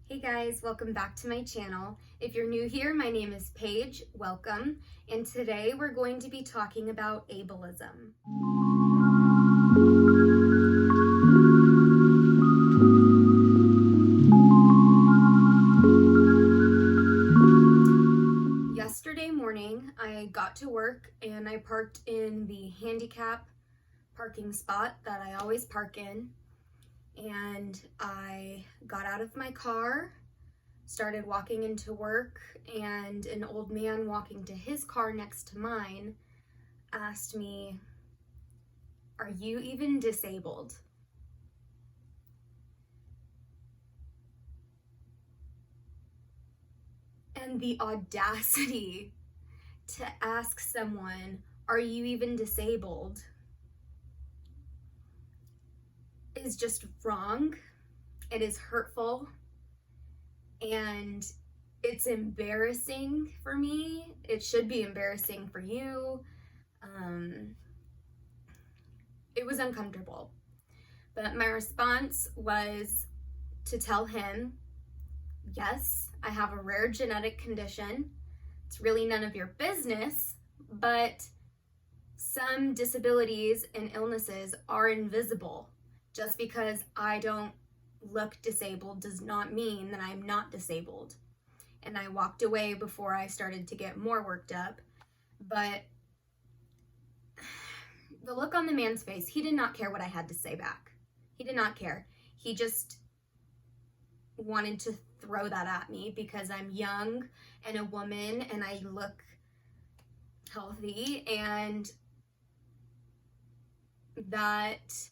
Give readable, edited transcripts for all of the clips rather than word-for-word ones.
Hey guys, welcome back to my channel. If you're new here, my name is Paige, welcome, and today we're going to be talking about ableism. Yesterday morning, I got to work and I parked in the handicap parking spot that I always park in, and I got out of my car, started walking into work, and an old man walking to his car next to mine asked me, "Are you even disabled?" And the audacity to ask someone, "Are you even disabled?" is just wrong. It is hurtful, and it's embarrassing for me. It should be embarrassing for you. It was uncomfortable, but my response was to tell him, yes, I have a rare genetic condition. It's really none of your business, but some disabilities and illnesses are invisible. Just because I don't look disabled does not mean that I'm not disabled. And I walked away before I started to get more worked up. But the look on the man's face, he did not care what I had to say back. He did not care. He just wanted to throw that at me because I'm young and a woman and I look healthy, and that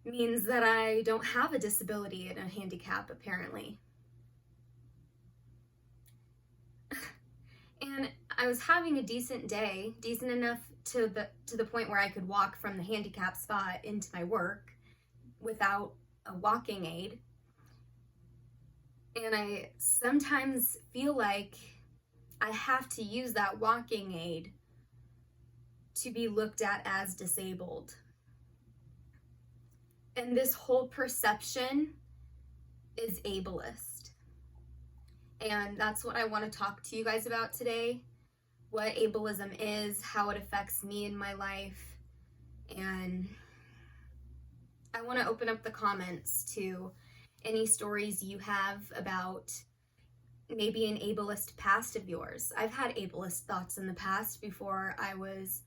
means that I don't have a disability and a handicap, apparently. And I was having a decent day, decent enough to the point where I could walk from the handicap spot into my work without a walking aid. And I sometimes feel like I have to use that walking aid to be looked at as disabled. And this whole perception is ableist. And that's what I want to talk to you guys about today. What ableism is, how it affects me in my life. And I want to open up the comments to any stories you have about maybe an ableist past of yours. I've had ableist thoughts in the past before I was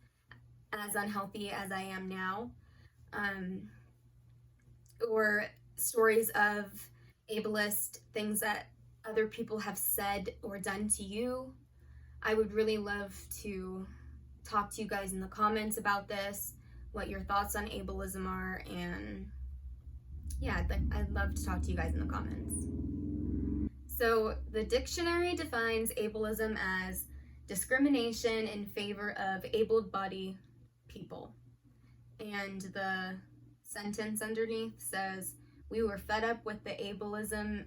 as unhealthy as I am now. Or stories of ableist things that other people have said or done to you. I would really love to talk to you guys in the comments about this, what your thoughts on ableism are, and yeah, I'd love to talk to you guys in the comments. So the dictionary defines ableism as discrimination in favor of able-bodied people. And the sentence underneath says, "We were fed up with the ableism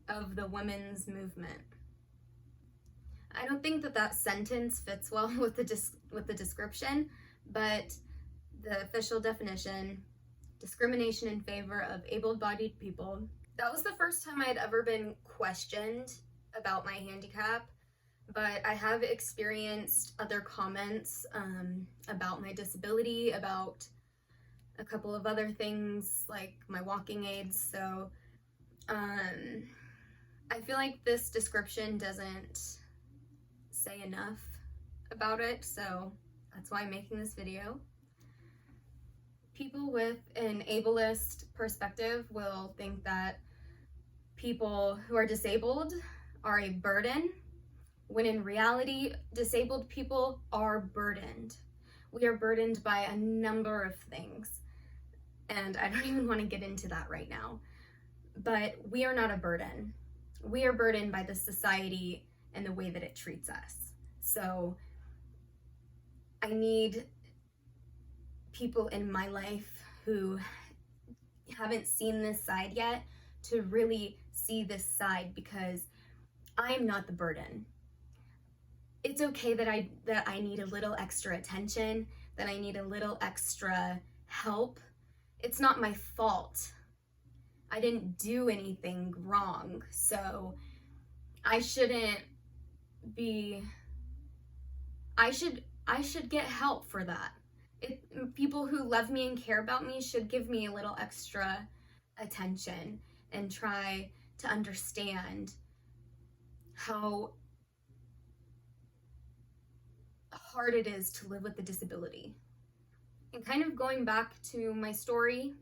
of the women's movement." I don't think that sentence fits well with the description, but the official definition, discrimination in favor of able-bodied people. That was the first time I'd ever been questioned about my handicap, but I have experienced other comments about my disability, about a couple of other things like my walking aids. So I feel like this description doesn't say enough about it, so that's why I'm making this video. People with an ableist perspective will think that people who are disabled are a burden, when in reality, disabled people are burdened. We are burdened by a number of things, and I don't even want to get into that right now. But we are not a burden. We are burdened by the society and the way that it treats us. So I need people in my life who haven't seen this side yet to really see this side, because I am not the burden. It's okay that I need a little extra attention, that I need a little extra help. It's not my fault. I didn't do anything wrong, so I shouldn't be, I should get help for that. People who love me and care about me should give me a little extra attention and try to understand how hard it is to live with a disability. And kind of going back to my story,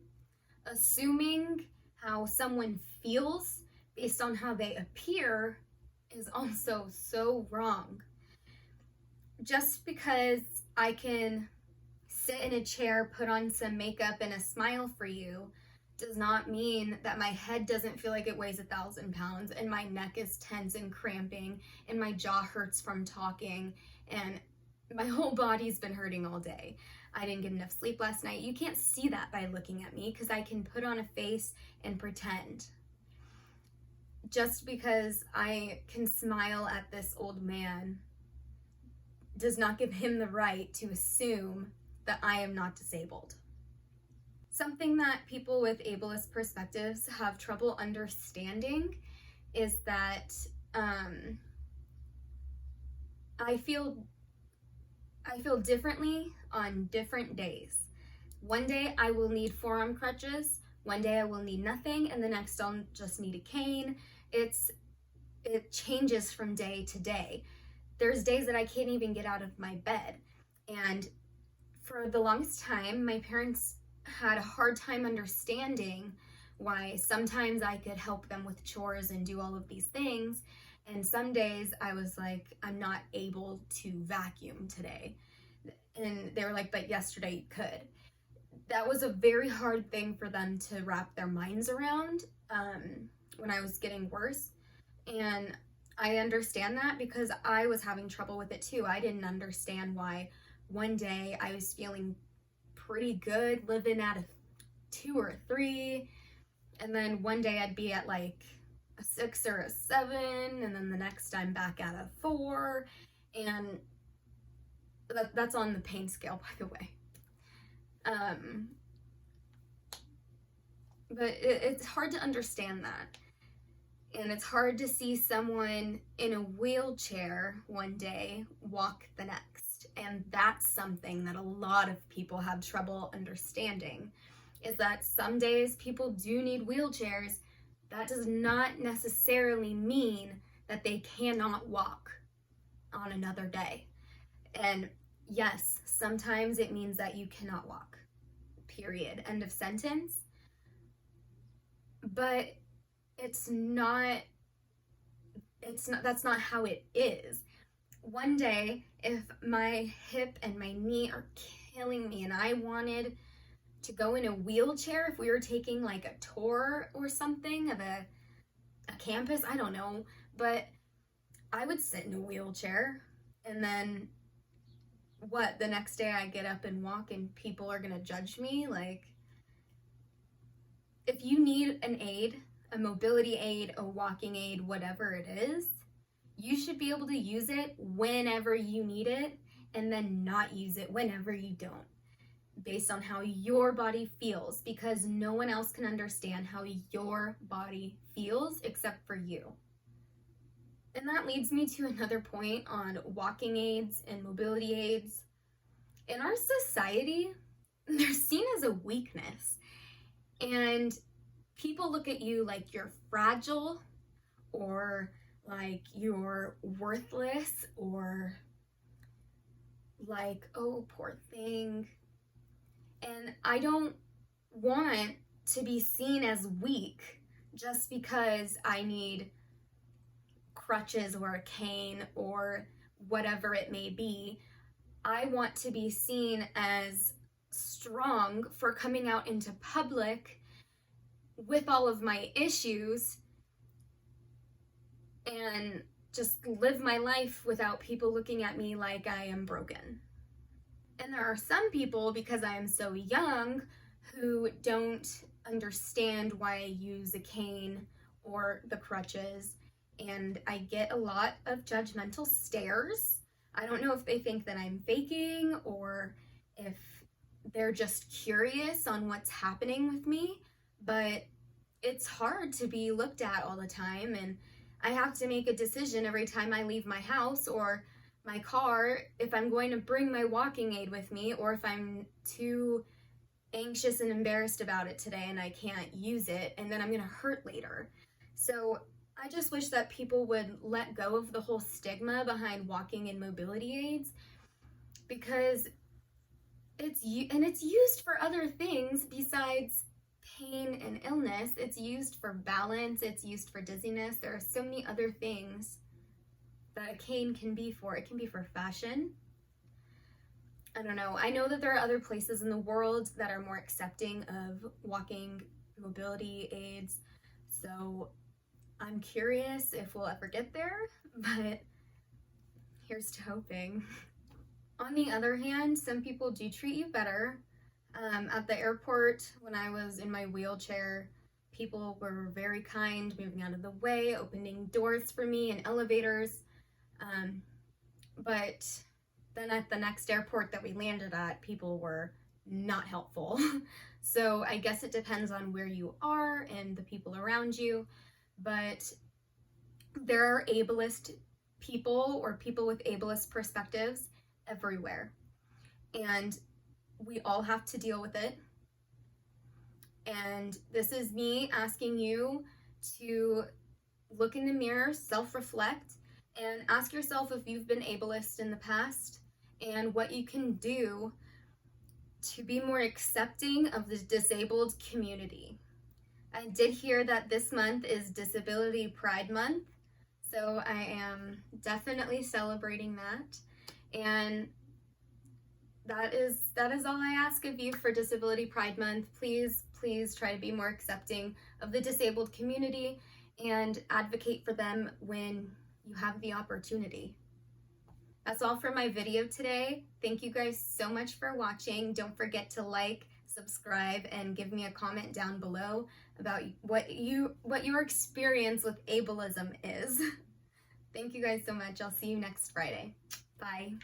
assuming how someone feels based on how they appear is also so wrong. Just because I can sit in a chair, put on some makeup, and a smile for you does not mean that my head doesn't feel like it weighs 1,000 pounds and my neck is tense and cramping and my jaw hurts from talking and my whole body's been hurting all day. I didn't get enough sleep last night. You can't see that by looking at me because I can put on a face and pretend. Just because I can smile at this old man does not give him the right to assume that I am not disabled. Something that people with ableist perspectives have trouble understanding is that I feel differently on different days. One day I will need forearm crutches, one day I will need nothing, and the next I'll just need a cane. It changes from day to day. There's days that I can't even get out of my bed. And for the longest time, my parents had a hard time understanding why sometimes I could help them with chores and do all of these things. And some days I was like, I'm not able to vacuum today. And they were like, but yesterday you could. That was a very hard thing for them to wrap their minds around when I was getting worse. And I understand that because I was having trouble with it too. I didn't understand why one day I was feeling pretty good, living at a 2 or a 3, and then one day I'd be at like a 6 or a 7, and then the next I'm back at a 4, and that's on the pain scale, by the way. But it's hard to understand that. And it's hard to see someone in a wheelchair one day walk the next. And that's something that a lot of people have trouble understanding, is that some days people do need wheelchairs. That does not necessarily mean that they cannot walk on another day. And yes, sometimes it means that you cannot walk, period, end of sentence. But that's not how it is. One day, if my hip and my knee are killing me and I wanted to go in a wheelchair, if we were taking like a tour or something of a campus, I don't know, but I would sit in a wheelchair, and then the next day I get up and walk and people are gonna judge me? Like, if you need an aid, a mobility aid, a walking aid, whatever it is, you should be able to use it whenever you need it and then not use it whenever you don't, based on how your body feels, because no one else can understand how your body feels except for you. And that leads me to another point on walking aids and mobility aids. In our society, they're seen as a weakness. And people look at you like you're fragile, or like you're worthless, or like, oh, poor thing. And I don't want to be seen as weak just because I need crutches or a cane or whatever it may be. I want to be seen as strong for coming out into public with all of my issues and just live my life without people looking at me like I am broken. And there are some people, because I am so young, who don't understand why I use a cane or the crutches, and I get a lot of judgmental stares. I don't know if they think that I'm faking or if they're just curious on what's happening with me, but it's hard to be looked at all the time, and I have to make a decision every time I leave my house or my car if I'm going to bring my walking aid with me or if I'm too anxious and embarrassed about it today and I can't use it and then I'm going to hurt later. So I just wish that people would let go of the whole stigma behind walking and mobility aids, because it's used for other things besides pain and illness. It's used for balance, it's used for dizziness. There are so many other things that a cane can be for. It can be for fashion. I don't know. I know that there are other places in the world that are more accepting of walking mobility aids, so I'm curious if we'll ever get there, but here's to hoping. On the other hand, some people do treat you better. At the airport, when I was in my wheelchair, people were very kind, moving out of the way, opening doors for me in elevators. But then at the next airport that we landed at, people were not helpful. So I guess it depends on where you are and the people around you. But there are ableist people or people with ableist perspectives everywhere. And we all have to deal with it. And this is me asking you to look in the mirror, self-reflect, and ask yourself if you've been ableist in the past and what you can do to be more accepting of the disabled community. I did hear that this month is Disability Pride Month, so I am definitely celebrating that. And that is all I ask of you for Disability Pride Month. Please try to be more accepting of the disabled community and advocate for them when you have the opportunity. That's all for my video today. Thank you guys so much for watching. Don't forget to like, subscribe, and give me a comment down below about what your experience with ableism is. Thank you guys so much. I'll see you next Friday. Bye.